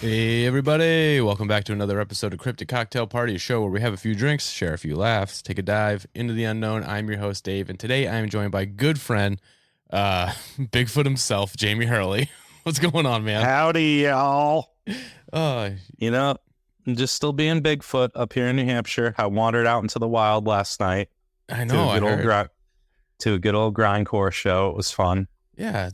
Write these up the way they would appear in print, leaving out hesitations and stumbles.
Hey everybody, welcome back to another episode of Cryptid Cocktail Party, a show where we have a few drinks, share a few laughs, take a dive into the unknown. I'm your host Dave, and today I am joined by good friend, Bigfoot himself, Jamie Hurley. What's going on, man? Howdy, y'all. Uh, I'm just still being Bigfoot up here in New Hampshire. I wandered out into the wild last night. I know. To a good old grindcore show. It was fun. Yeah,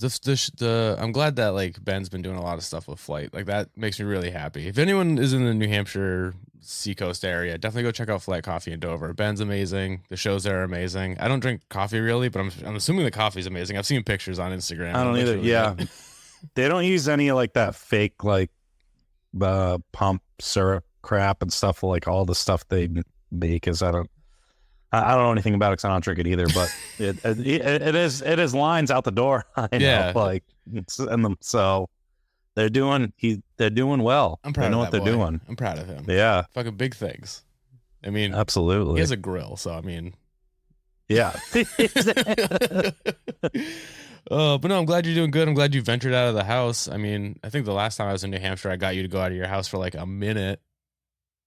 I'm glad that like Ben's been doing a lot of stuff with Flight. Like that makes me really happy. If anyone is in the New Hampshire seacoast area, definitely go check out Flight Coffee in Dover. Ben's amazing. The shows there are amazing. I don't drink coffee really, but I'm assuming the coffee's amazing. I've seen pictures on Instagram. I don't either. Really yeah, good. They don't use any like that fake like pump syrup crap and stuff. Like all the stuff they make is I don't know anything about it because I don't drink it either, but it is lines out the door. I know, Yeah. like it's in them. So they're doing well. I'm proud They know of what that they're boy. doing. I'm proud of him. Yeah, Fucking big things. I mean, absolutely. he has a grill, so I mean, Yeah. but no, I'm glad you're doing good. I'm glad you ventured out of the house. I mean, I think the last time I was in New Hampshire, I got you to go out of your house for like a minute,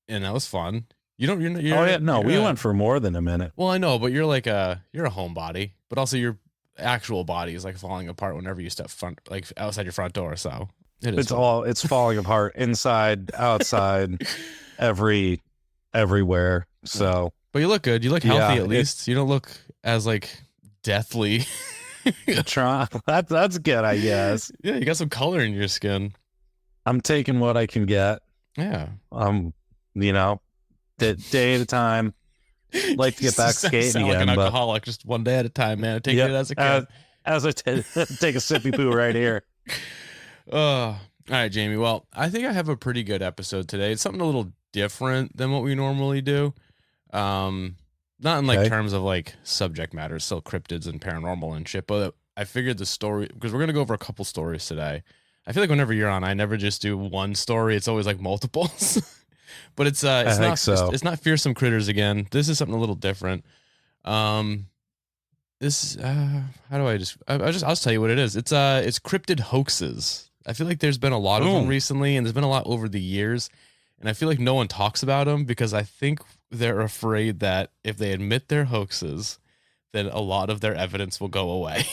and that was fun. You're Oh yeah, no, we went for more than a minute. Well, I know, but you're a homebody, but also your actual body is like falling apart whenever you step outside your front door. So It's falling apart inside, outside, everywhere. So, but you look good. You look healthy Yeah, at least. You don't look as like deathly. that's good, I guess. Yeah, you got some color in your skin. I'm taking what I can get. Yeah. Day at a time. Like to get back skating sound again, like an but alcoholic, just one day at a time, man. Take Yep, it as a kid. as I take a sippy poo right here. All right, Jamie. Well, I think I have a pretty good episode today. It's something a little different than what we normally do. Not in like Okay. terms of like subject matter, still cryptids and paranormal and shit. But I figured the story, because we're gonna go over a couple stories today. I feel like whenever you're on, I never just do one story. It's always like multiples. But it's not fearsome critters again. This is something a little different. How do I just I'll tell you what it is. It's cryptid hoaxes. I feel like there's been a lot of them recently, and there's been a lot over the years, and I feel like no one talks about them because I think they're afraid that if they admit their hoaxes, then a lot of their evidence will go away.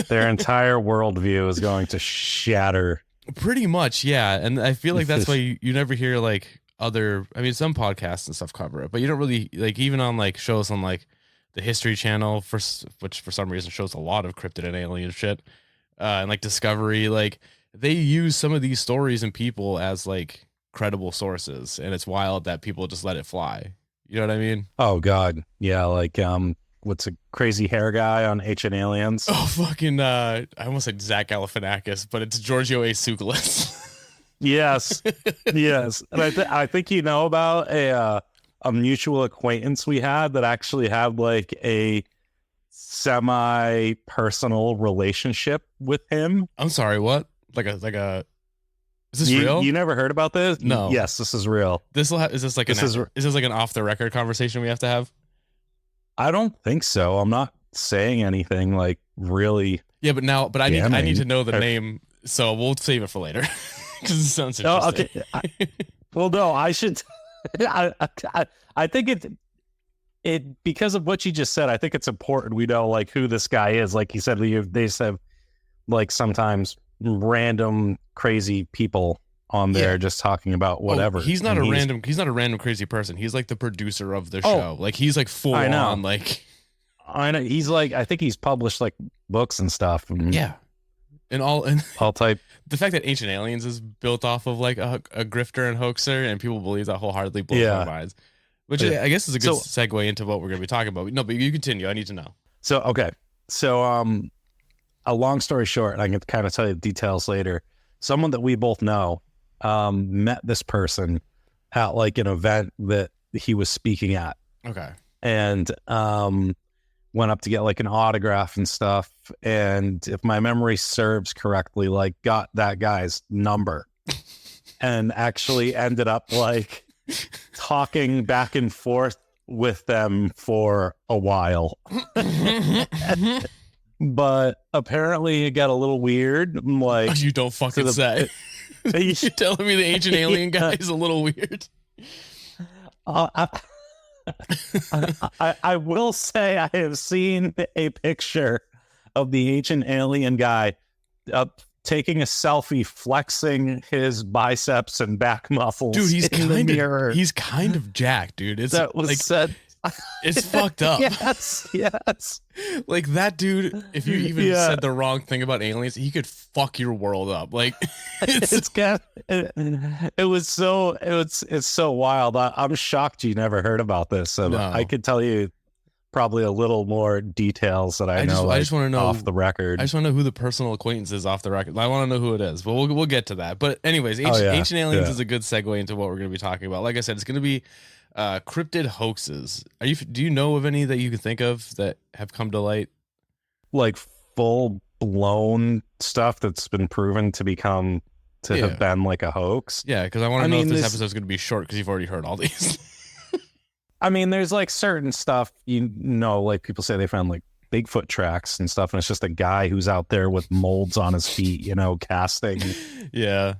Their entire worldview is going to shatter. Pretty much, yeah. And I feel like that's why you never hear like some podcasts and stuff cover it, but you don't really like even on like shows on like the History Channel, which for some reason shows a lot of cryptid and alien shit, and like Discovery, like they use some of these stories and people as like credible sources, and it's wild that people just let it fly. You know what I mean? Oh God, yeah. Like what's a crazy hair guy on Ancient Aliens? Oh fucking! I almost said Zach Galifianakis, but it's Giorgio A. Tsoukalos. Yes, yes. And I think you know about a mutual acquaintance we had that actually had like a semi-personal relationship with him. I'm sorry, what? Like a? Is this real? You never heard about this? No. Yes, this is real. Is this like is this like an off the record conversation we have to have? I don't think so. I'm not saying anything like really. Yeah, but I damning. need to know the name, so we'll save it for later. Because it sounds interesting. Oh, okay. Well, no, I should. I think it because of what you just said. I think it's important we know like who this guy is. Like you said, they have like sometimes random crazy people on there just talking about whatever. He's not a random crazy person. He's like the producer of the show. Like he's like full on like. I know he's like I think he's published like books and stuff. Yeah. And all type. The fact that Ancient Aliens is built off of like a grifter and hoaxer, and people believe that wholeheartedly blows my minds. Which I guess is a good segue into what we're going to be talking about. No, but you continue. I need to know. So a long story short, and I can kind of tell you the details later. Someone that we both know met this person at like an event that he was speaking at. Okay. And went up to get like an autograph and stuff, and if my memory serves correctly, like got that guy's number and actually ended up like talking back and forth with them for a while. But apparently it got a little weird. Like you don't fucking say. You're telling me the ancient alien guy is a little weird? I will say I have seen a picture of the ancient alien guy taking a selfie, flexing his biceps and back muscles. Dude, he's the kind of jacked, dude. It's that was like, said. It's fucked up. Yes. Like that dude, if you even said the wrong thing about aliens, he could fuck your world up. Like it's so wild. I'm shocked you never heard about this. No. I could tell you probably a little more details that I know. I just want to know off the record. I just want to know who the personal acquaintance is off the record. I want to know who it is, but we'll get to that. But anyways, ancient aliens is a good segue into what we're going to be talking about. Like I said, it's going to be cryptid hoaxes. Do you know of any that you can think of that have come to light? Like full blown stuff that's been proven to have been like a hoax. Yeah, because I want to know if this episode is going to be short because you've already heard all these. I mean, there's like certain stuff, like people say they found like Bigfoot tracks and stuff, and it's just a guy who's out there with molds on his feet, casting. Yeah.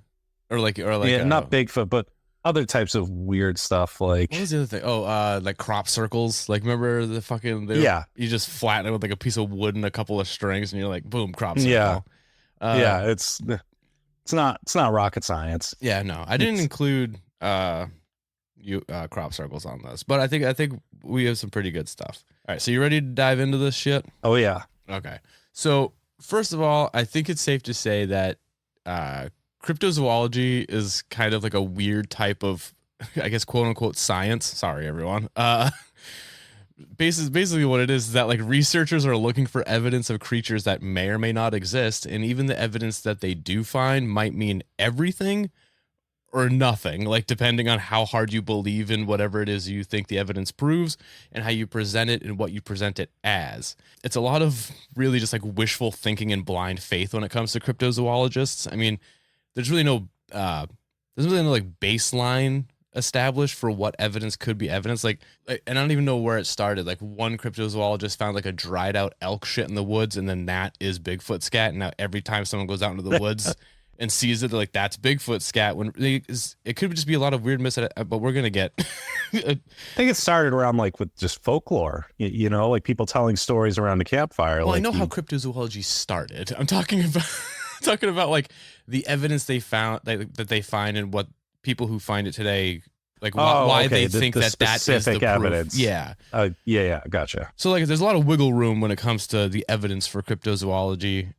Or like not Bigfoot, but other types of weird stuff. Like, what was the other thing? Oh, like crop circles. Like, remember the fucking you just flatten it with like a piece of wood and a couple of strings, and you're like, boom, crop circle. Yeah. It's not rocket science. Yeah, no, I didn't include crop circles on this, but I think we have some pretty good stuff. All right, so you ready to dive into this shit? Oh yeah. Okay. So first of all, I think it's safe to say that cryptozoology is kind of like a weird type of, I guess, quote unquote science. Sorry, everyone. Basically what it is that like researchers are looking for evidence of creatures that may or may not exist, and even the evidence that they do find might mean everything or nothing, like depending on how hard you believe in whatever it is you think the evidence proves and how you present it and what you present it as. It's a lot of really just like wishful thinking and blind faith when it comes to cryptozoologists. I mean, there's really no like baseline established for what evidence could be evidence. Like, and I don't even know where it started. Like one cryptozoologist found like a dried out elk shit in the woods, and then that is Bigfoot scat. And now every time someone goes out into the woods and sees it, they're like, that's Bigfoot scat. When it could just be a lot of weird but we're gonna get. I think it started around like with just folklore, like people telling stories around a campfire. Well, like I know how cryptozoology started. I'm talking about like the evidence they found that they find and what people who find it today, like why they think that is the evidence. Proof. Yeah. Yeah, gotcha. So like there's a lot of wiggle room when it comes to the evidence for cryptozoology,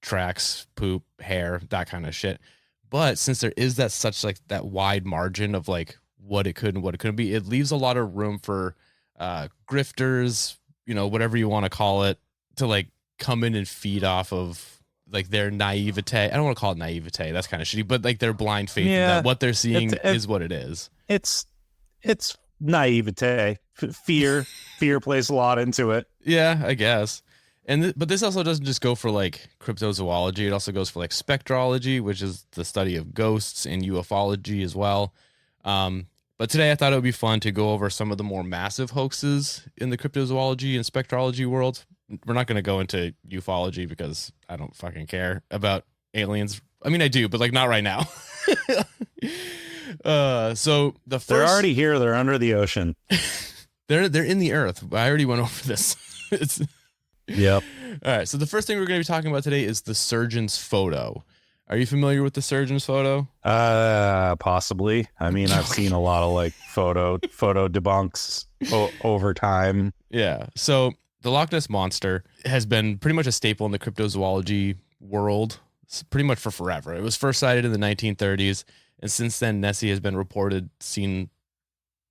tracks, poop, hair, that kind of shit. But since there is that wide margin of like what it could and what it couldn't be, it leaves a lot of room for grifters, whatever you want to call it, to like come in and feed off of like their naivete. I don't want to call it naivete. That's kind of shitty, but like their blind faith that what they're seeing is what it is. It's naivete. Fear plays a lot into it. Yeah, I guess. But this also doesn't just go for like cryptozoology. It also goes for like spectrology, which is the study of ghosts, and ufology as well. But today I thought it would be fun to go over some of the more massive hoaxes in the cryptozoology and spectrology world. We're not going to go into ufology because I don't fucking care about aliens. I mean, I do, but like not right now. So the first, they're already here. They're under the ocean. They're in the earth. I already went over this. Yep. All right. So the first thing we're going to be talking about today is the surgeon's photo. Are you familiar with the surgeon's photo? Possibly. I mean, I've seen a lot of like photo debunks over time. Yeah. So the Loch Ness Monster has been pretty much a staple in the cryptozoology world pretty much for forever. It was first sighted in the 1930s, and since then, Nessie has been seen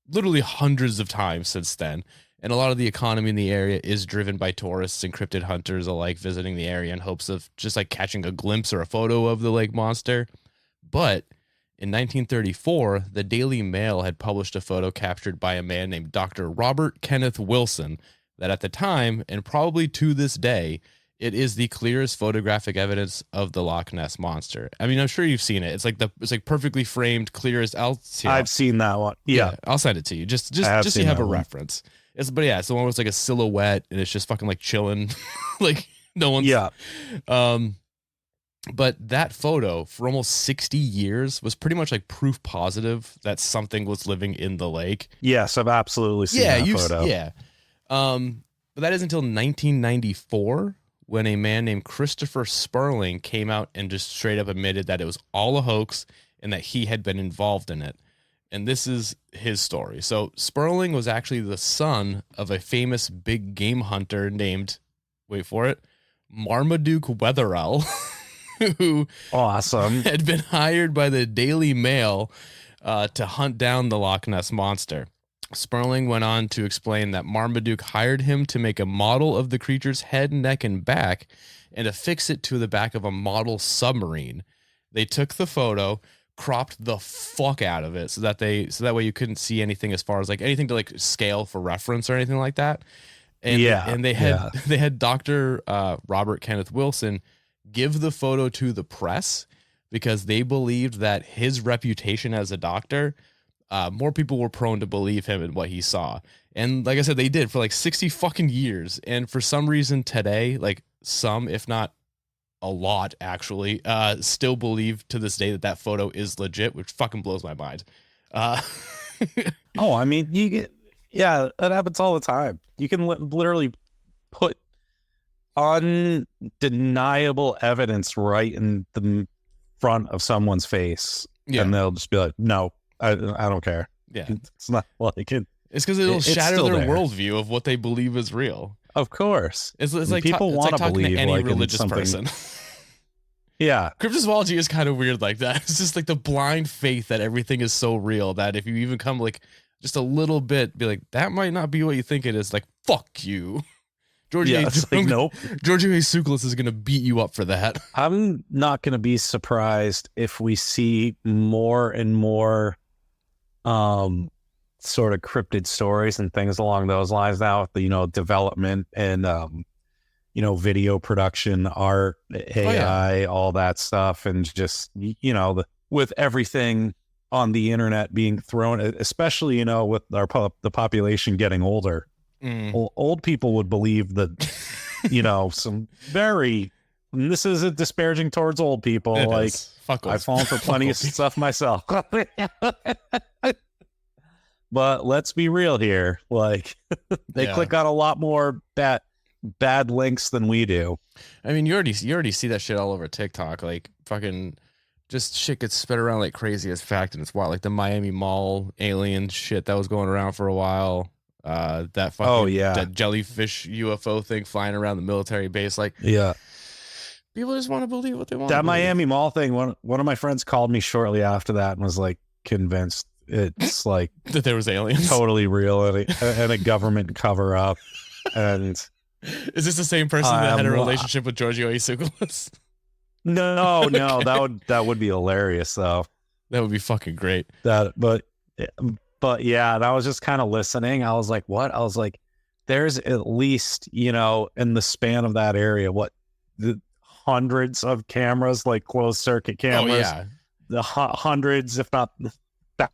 literally hundreds of times since then. And a lot of the economy in the area is driven by tourists and cryptid hunters alike visiting the area in hopes of just like catching a glimpse or a photo of the lake monster. But in 1934, the Daily Mail had published a photo captured by a man named Dr. Robert Kenneth Wilson that at the time, and probably to this day, it is the clearest photographic evidence of the Loch Ness Monster. I mean, I'm sure you've seen it. It's like perfectly framed, clear as I've seen that one. Yeah, I'll send it to you. Just so you have a reference. It's the one where it's like a silhouette and it's just fucking like chilling, like no one's. Yeah. But that photo for almost 60 years was pretty much like proof positive that something was living in the lake. Yes, I've absolutely seen that photo. Yeah. But that is until 1994 when a man named Christopher Sperling came out and just straight up admitted that it was all a hoax and that he had been involved in it. And this is his story. So Sperling was actually the son of a famous big game hunter named, wait for it, Marmaduke Wetherell, who awesome had been hired by the Daily Mail to hunt down the Loch Ness Monster. Sperling went on to explain that Marmaduke hired him to make a model of the creature's head, neck, and back and affix it to the back of a model submarine. They took the photo, cropped the fuck out of it so that way you couldn't see anything as far as like anything to like scale for reference or anything like that. And they had Dr. Robert Kenneth Wilson give the photo to the press because they believed that his reputation as a doctor, more people were prone to believe him and what he saw. And like I said, they did for like 60 fucking years. And for some reason today, like some, if not a lot actually, still believe to this day that photo is legit, which fucking blows my mind. Oh, I mean, that happens all the time. You can literally put undeniable evidence right in the front of someone's face, and they'll just be like, no, I don't care. Yeah. It's not like it. It's because it'll shatter their worldview of what they believe is real. Of course. It's like people want to talking to any religious person. Yeah. Cryptozoology is kind of weird like that. It's just like the blind faith that everything is so real that if you even come like just a little bit, be like, that might not be what you think it is. Like, fuck you. Georgie nope. Georgie Tsoukalos is going to beat you up for that. I'm not going to be surprised if we see more and more sort of cryptid stories and things along those lines now with the, development and, video production, art, AI, all that stuff. And just, with everything on the internet being thrown, especially, with the population getting older. Old people would believe that, some very, and this isn't disparaging towards old people. I've fallen for plenty of stuff myself. But let's be real here. Like they click on a lot more bad links than we do. I mean, you already see that shit all over TikTok. Like fucking just shit gets spread around like crazy as fact. And it's wild. Like the Miami Mall alien shit that was going around for a while. That fucking that jellyfish UFO thing flying around the military base, people just want to believe what they want. That Miami Mall thing. One of my friends called me shortly after that and was like convinced it's like that there was aliens, totally real, and a government cover up. And is this the same person that had a relationship with Giorgio Tsoukalos? No, that would be hilarious though. That would be fucking great. But yeah, and I was just kind of listening. I was like, what? I was like, there's at least, in the span of that area, the hundreds of cameras, like closed circuit cameras. Oh, yeah. The hundreds, if not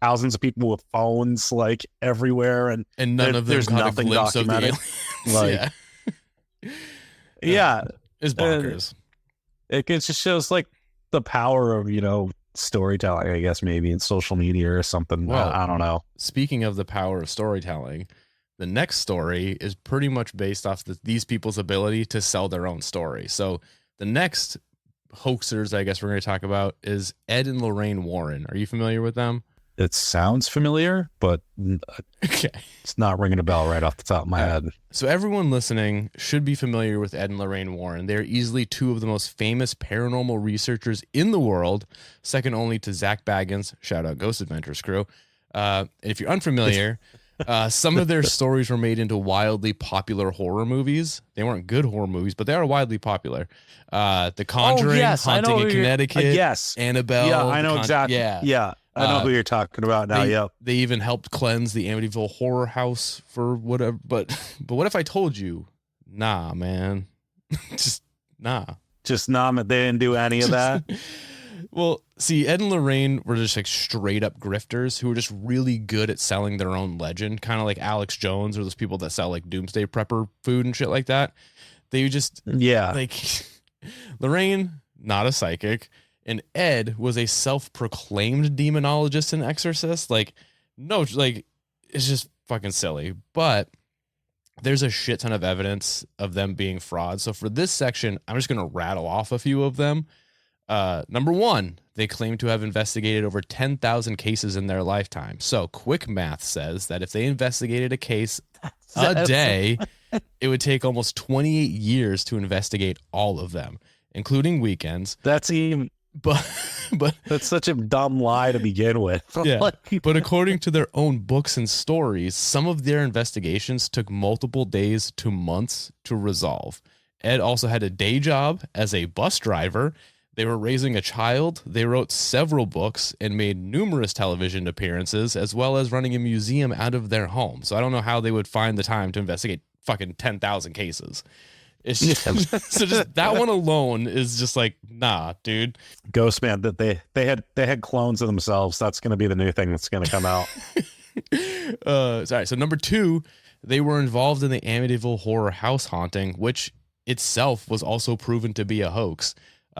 thousands of people with phones, like everywhere. And none of them there's nothing documented. It's bonkers. It just shows like the power of, storytelling, I guess, maybe in social media or something. Well, I don't know. Speaking of the power of storytelling, the next story is pretty much based off these people's ability to sell their own story. So the next hoaxers I guess we're going to talk about is Ed and Lorraine Warren. Are you familiar with them? It sounds familiar, but it's not ringing a bell right off the top of my head. So everyone listening should be familiar with Ed and Lorraine Warren. They're easily two of the most famous paranormal researchers in the world, second only to Zach Baggins, shout out Ghost Adventures crew. If you're unfamiliar, some of their stories were made into wildly popular horror movies. They weren't good horror movies, but they are widely popular. The Conjuring, Haunting in Connecticut, Annabelle. Yeah, I know exactly. Yeah. I know who you're talking about now. They even helped cleanse the Amityville Horror House for whatever. But what if I told you, nah, man, just nah. They didn't do any of that. Well, see, Ed and Lorraine were just like straight up grifters who were just really good at selling their own legend, kind of like Alex Jones or those people that sell like doomsday prepper food and shit like that. They just like Lorraine not a psychic. And Ed was a self-proclaimed demonologist and exorcist. Like, no, like, it's just fucking silly. But there's a shit ton of evidence of them being frauds. So for this section, I'm just going to rattle off a few of them. Number one, they claim to have investigated over 10,000 cases in their lifetime. So quick math says that if they investigated a case a day, it would take almost 28 years to investigate all of them, including weekends. That's even, but that's such a dumb lie to begin with. Yeah. But according to their own books and stories, some of their investigations took multiple days to months to resolve. Ed also had a day job as a bus driver. They were raising a child. They wrote several books and made numerous television appearances, as well as running a museum out of their home. So I don't know how they would find the time to investigate fucking 10,000 cases. It's just, so just that one alone is just like, nah, dude. Ghost Man, that they had clones of themselves. That's going to be the new thing that's going to come out. Sorry. So number two, they were involved in the Amityville horror house haunting, which itself was also proven to be a hoax.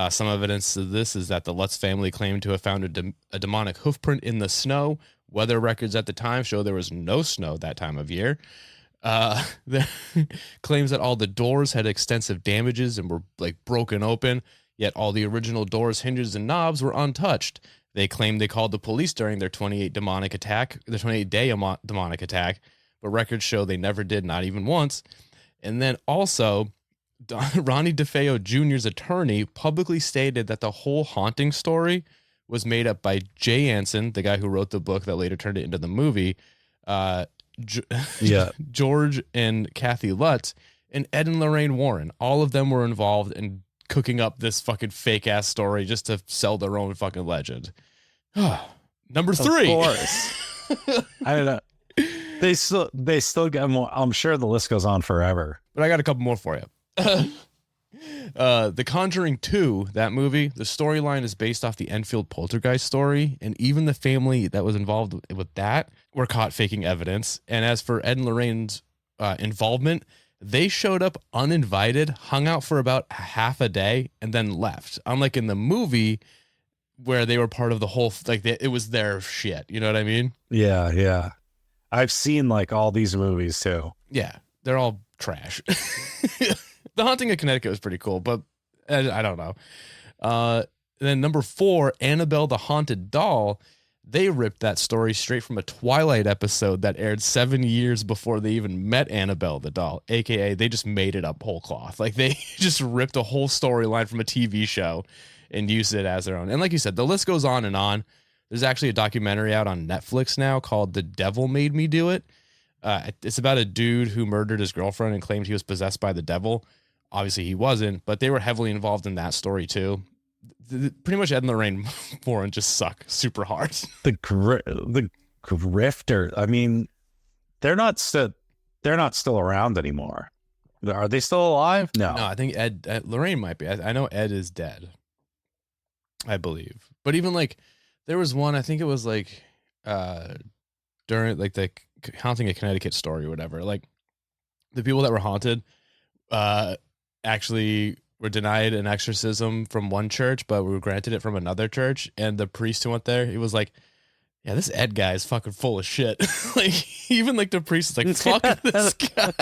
Some evidence of this is that the Lutz family claimed to have found a demonic hoofprint in the snow. Weather records at the time show there was no snow that time of year. Claims that all the doors had extensive damages and were like broken open, yet all the original doors, hinges, and knobs were untouched. They claimed they called the police during their 28-day demonic attack, but records show they never did, not even once. And then also, Ronnie DeFeo Jr.'s attorney publicly stated that the whole haunting story was made up by Jay Anson, the guy who wrote the book that later turned it into the movie, George and Kathy Lutz, and Ed and Lorraine Warren. All of them were involved in cooking up this fucking fake ass story just to sell their own fucking legend. Number three. Of course. I don't know. They still got more. I'm sure the list goes on forever. But I got a couple more for you. The Conjuring 2, that movie, the storyline is based off the Enfield poltergeist story, and even the family that was involved with that were caught faking evidence. And as for Ed and Lorraine's involvement, they showed up uninvited, hung out for about half a day, and then left. Unlike in the movie, where they were part of the whole, like it was their shit. You know what I mean? Yeah, yeah. I've seen like all these movies too. Yeah, they're all trash. The Haunting of Connecticut was pretty cool, but I don't know. Then number 4, Annabelle the Haunted Doll. They ripped that story straight from a Twilight episode that aired 7 years before they even met Annabelle the doll, aka they just made it up whole cloth. Like they just ripped a whole storyline from a TV show and used it as their own. And like you said, the list goes on and on. There's actually a documentary out on Netflix now called The Devil Made Me Do It. It's about a dude who murdered his girlfriend and claimed he was possessed by the devil. Obviously he wasn't, but they were heavily involved in that story too. Pretty much Ed and Lorraine Warren just suck super hard. The grifter. I mean, they're not still around anymore. Are they still alive? No, I think Lorraine might be. I know Ed is dead, I believe. But even like there was one, I think it was like during like the Haunting a Connecticut story or whatever. Like the people that were haunted actually were denied an exorcism from one church, but were granted it from another church. And the priest who went there, he was like, yeah, this Ed guy is fucking full of shit. Like, even like the priest is like, fuck this guy.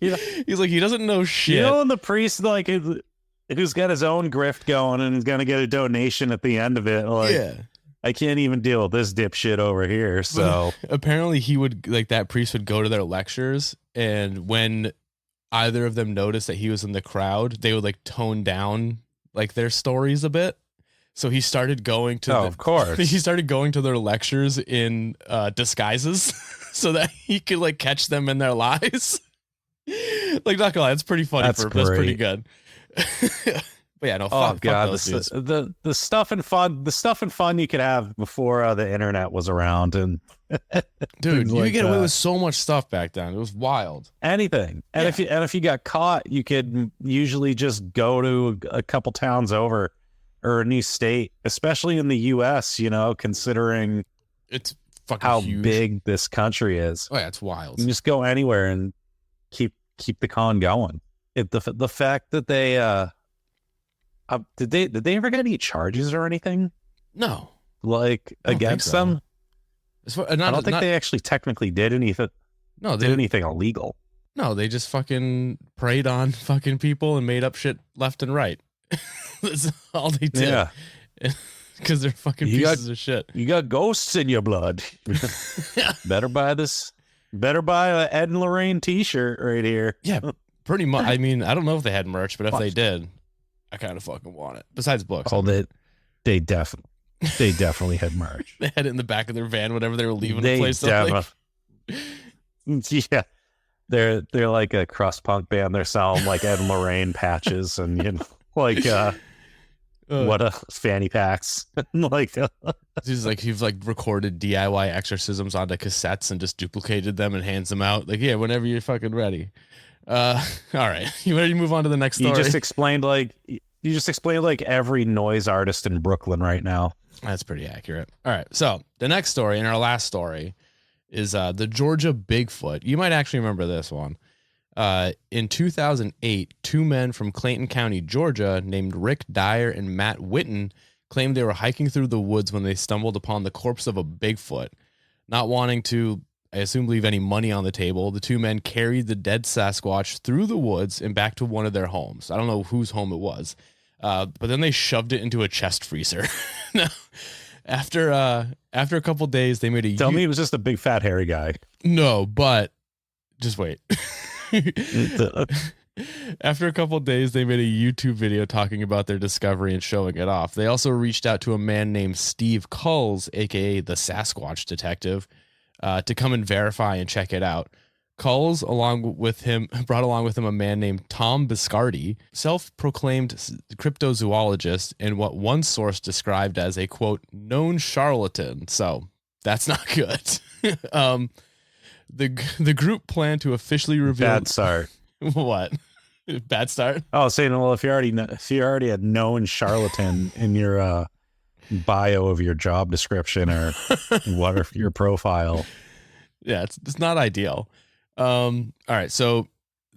Yeah. He's like, he doesn't know shit. You know, and the priest, like, who's got his own grift going and is going to get a donation at the end of it. Like, yeah. I can't even deal with this dipshit over here. So apparently he would, like, that priest would go to their lectures, and when either of them noticed that he was in the crowd, they would like tone down like their stories a bit. So he started going to of course. He started going to their lectures in disguises so that he could like catch them in their lies. Like, not gonna lie, it's pretty funny. That's pretty good. But yeah, no, fuck those dudes. The stuff and fun you could have before the internet was around, and dude, you could get away with so much stuff back then. It was wild. Anything, and yeah. if you got caught, you could usually just go to a couple towns over or a new state, especially in the U.S. You know, considering it's fucking how huge. Big this country is. Oh yeah, it's wild. You can just go anywhere and keep the con going. The fact that they Did they ever get any charges or anything No, like I don't think against so. them? I I don't think they actually technically did anything. No, Did anything illegal? No, they just fucking preyed on fucking people and made up shit left and right. That's all they did. Yeah, Because they're fucking pieces of shit. You got ghosts in your blood. Better buy this. Better buy a Ed and Lorraine T-shirt right here. Yeah, pretty much. I mean, I don't know if they had merch, but if they did, I kind of fucking want it. Besides books. Oh, they definitely had merch. They had it in the back of their van whenever they were leaving the place. Yeah, they're like a crust punk band. They're selling like Ed and Lorraine patches and like what a fanny packs. Like he's like you've like recorded DIY exorcisms onto cassettes and just duplicated them and hands them out. Like, yeah, whenever you're fucking ready. All right, you ready to move on to the next story? You just explained like every noise artist in Brooklyn right now. That's pretty accurate. All right, so the next story and our last story is the Georgia Bigfoot. You might actually remember this one. In 2008, two men from Clayton County, Georgia, named Rick Dyer and Matt Witten, claimed they were hiking through the woods when they stumbled upon the corpse of a Bigfoot. Not wanting to, I assume, leave any money on the table, the two men carried the dead Sasquatch through the woods and back to one of their homes. I don't know whose home it was, but then they shoved it into a chest freezer. Now, after a couple days, they made a... Tell me it was just a big fat hairy guy. No, but just wait. After a couple of days, they made a YouTube video talking about their discovery and showing it off. They also reached out to a man named Steve Culls, aka the Sasquatch Detective, to come and verify and check it out. Culls, brought along with him a man named Tom Biscardi, self-proclaimed cryptozoologist, and what one source described as a, quote, known charlatan. So that's not good. The group planned to officially reveal... Bad start. What? Bad start? Oh, saying, well, if you already had known charlatan in your bio of your job description or what your profile. Yeah, it's not ideal. All right, so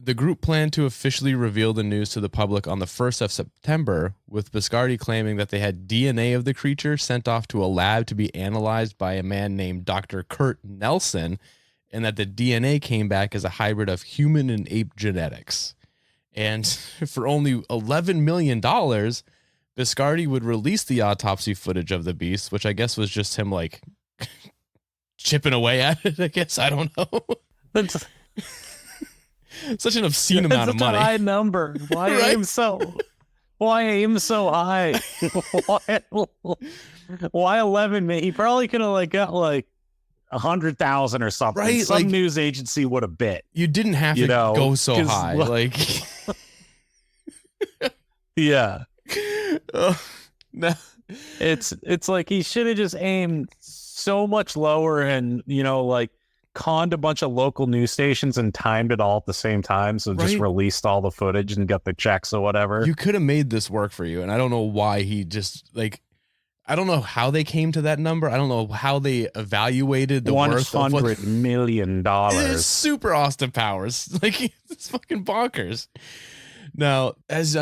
the group planned to officially reveal the news to the public on the 1st of September, with Biscardi claiming that they had DNA of the creature sent off to a lab to be analyzed by a man named Dr. Kurt Nelson, and that the DNA came back as a hybrid of human and ape genetics. And for only $11 million, Biscardi would release the autopsy footage of the beast, which I guess was just him like chipping away at it, I guess. I don't know. That's such an obscene amount of money. That's a high number. Why right? aim so high? Why 11? He probably could have got 100,000 or something. Right? Some news agency would have bit. You didn't have to go so high. Yeah. No. It's like he should have just aimed so much lower and, conned a bunch of local news stations and timed it all at the same time. So just released all the footage and got the checks or whatever. You could have made this work for you. And I don't know why he just I don't know how they came to that number. I don't know how they evaluated the worth of $100 million. It is super Austin Powers. It's fucking bonkers. Now, as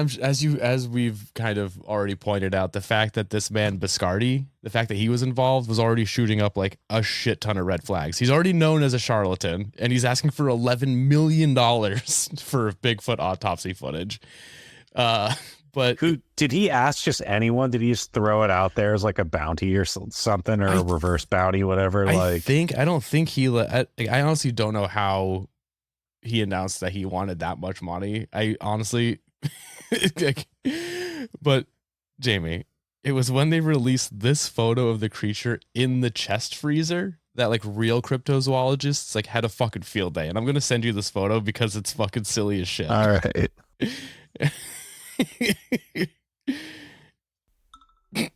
we've kind of already pointed out, the fact that this man Biscardi, the fact that he was involved, was already shooting up a shit ton of red flags. He's already known as a charlatan, and he's asking for $11 million for Bigfoot autopsy footage. But who did he ask? Just anyone? Did he just throw it out there as a bounty or something, or a reverse bounty, whatever? I don't think he. I honestly don't know how he announced that he wanted that much money. I honestly, but Jamie, it was when they released this photo of the creature in the chest freezer that real cryptozoologists had a fucking field day. And I'm gonna send you this photo because it's fucking silly as shit. All right.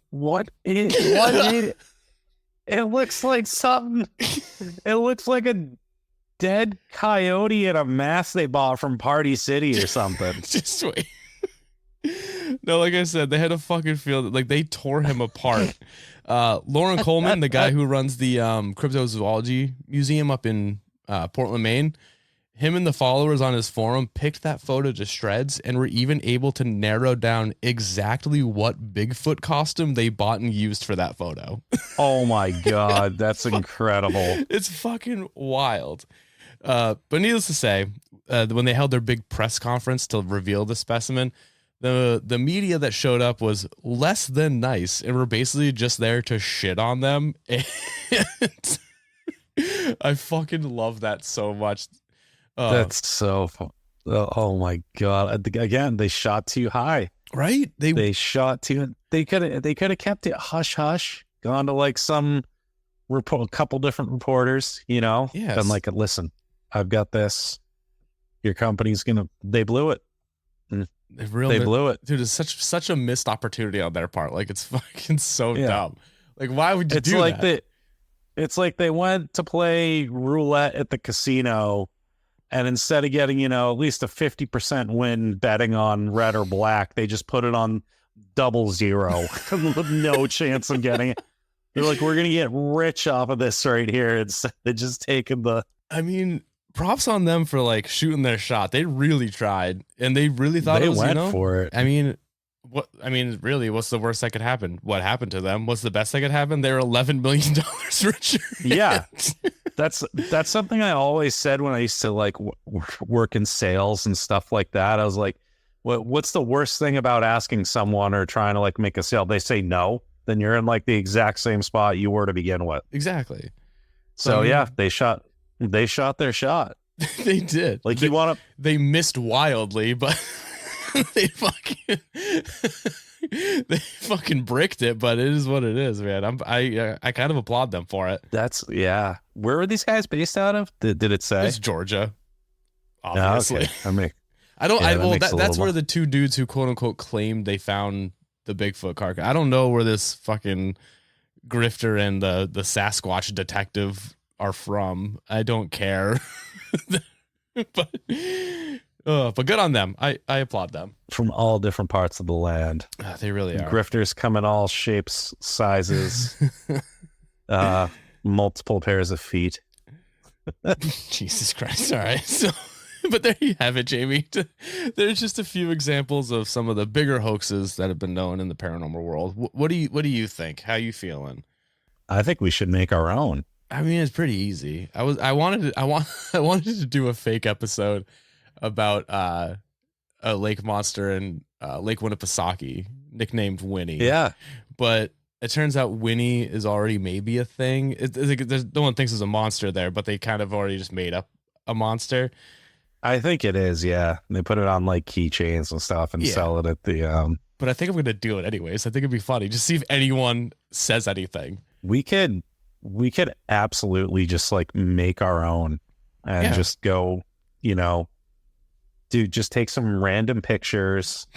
What made it? It looks like something. It looks like a dead coyote in a mask they bought from Party City or something. Just wait. No, like I said, they had a fucking field. They tore him apart. Lauren Coleman, the guy who runs the Cryptozoology Museum up in Portland, Maine, Him and the followers on his forum picked that photo to shreds and were even able to narrow down exactly what Bigfoot costume they bought and used for that photo. Oh my God, that's incredible. It's fucking wild. But needless to say, when they held their big press conference to reveal the specimen, the media that showed up was less than nice and were basically just there to shit on them. And I fucking love that so much. That's so fun. Oh my God. Again, they shot too high. Right? They shot too. They could have kept it hush hush, gone to like a couple different reporters, you know, yes. Been like, listen, I've got this. Your company's they blew it. They blew it. Dude, it's such a missed opportunity on their part. Like, it's fucking so dumb. Like, why would you do that? It's like they went to play roulette at the casino, and instead of getting, at least a 50% win betting on red or black, they just put it on 00 with no chance of getting it. They're like, we're going to get rich off of this right here. Instead of just taking I mean, props on them for like shooting their shot. They really tried, and they really thought they went for it. I mean, really, what's the worst that could happen? What happened to them? What's the best that could happen? They're $11 million richer. Yeah. That's something I always said when I used to like work in sales and stuff like that. I was like, what's the worst thing about asking someone or trying to like make a sale? They say no, then you're in like the exact same spot you were to begin with. Exactly. So yeah, they shot their shot. They did. Like they missed wildly, but they fucking bricked it, but it is what it is, man. I kind of applaud them for it. Where were these guys based out of? Did it say? It's Georgia, obviously. Okay. I mean, that's where the two dudes who quote unquote claimed they found the Bigfoot carcass. I don't know where this fucking grifter and the Sasquatch detective are from. I don't care. but good on them. I applaud them. From all different parts of the land. They really are. Grifters come in all shapes, sizes, multiple pairs of feet. Jesus Christ. All right. So, but there you have it, Jamie. There's just a few examples of some of the bigger hoaxes that have been known in the paranormal world. What do you think? How you feeling? I think we should make our own. I mean, it's pretty easy. I wanted to do a fake episode about a lake monster in Lake Winnipesaukee, nicknamed Winnie. Yeah, but it turns out Winnie is already maybe a thing. No one thinks there's a monster there, but they kind of already just made up a monster. I think it is. Yeah, they put it on like keychains and stuff and sell it at the. But I think I'm gonna do it anyways. I think it'd be funny. Just see if anyone says anything. We could absolutely just like make our own and just go, dude, just take some random pictures,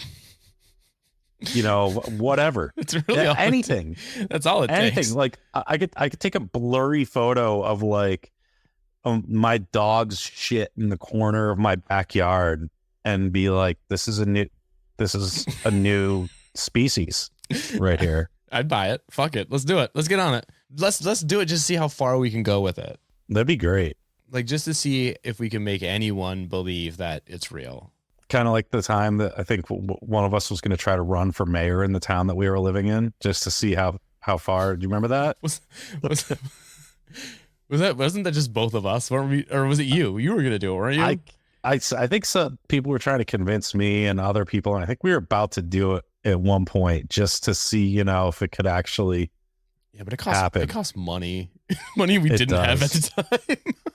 whatever. It's really anything. That's all it takes. Anything. Like I could take a blurry photo of like my dog's shit in the corner of my backyard and be like, this is a new species right here. I'd buy it. Fuck it. Let's do it. Let's get on it. Let's do it. Just see how far we can go with it. That'd be great. Like just to see if we can make anyone believe that it's real. Kind of like the time that I think one of us was going to try to run for mayor in the town that we were living in, just to see how far. Do you remember that? Wasn't that just both of us? Weren't we, or was it you? You were going to do it, weren't you? I think some people were trying to convince me and other people, and I think we were about to do it at one point just to see, if it could actually but it costs money. Money we didn't have at the time.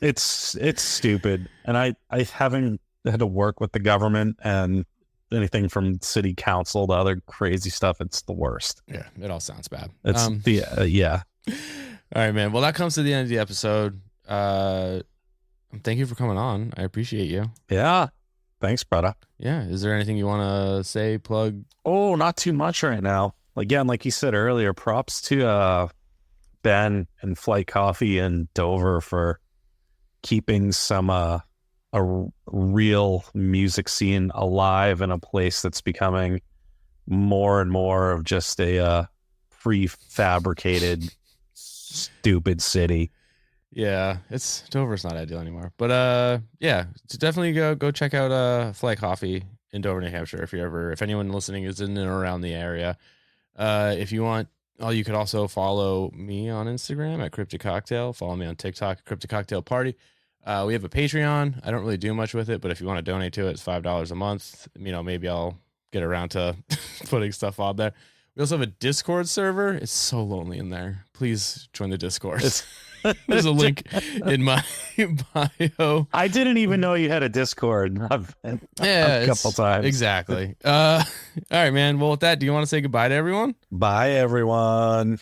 It's stupid. And I haven't had to work with the government and anything from city council to other crazy stuff. It's the worst. Yeah, it all sounds bad. It's yeah. All right, man. Well, that comes to the end of the episode. Thank you for coming on. I appreciate you. Yeah. Thanks, brother. Yeah. Is there anything you want to say, plug? Oh, not too much right now. Again, like you said earlier, props to Ben and Flight Coffee in Dover for keeping some a real music scene alive in a place that's becoming more and more of just a prefabricated, stupid city. Yeah, Dover's not ideal anymore. But yeah, so definitely go check out Fly Coffee in Dover, New Hampshire if anyone listening is in and around the area. If you want, you could also follow me on Instagram at Cryptid Cocktail. Follow me on TikTok, Cryptid Cocktail Party. We have a Patreon. I don't really do much with it, but if you want to donate to it, it's $5 a month. Maybe I'll get around to putting stuff on there. We also have a Discord server. It's so lonely in there. Please join the Discord. There's a link in my bio. I didn't even know you had a Discord. A couple times. Exactly. All right, man. Well, with that, do you want to say goodbye to everyone? Bye, everyone.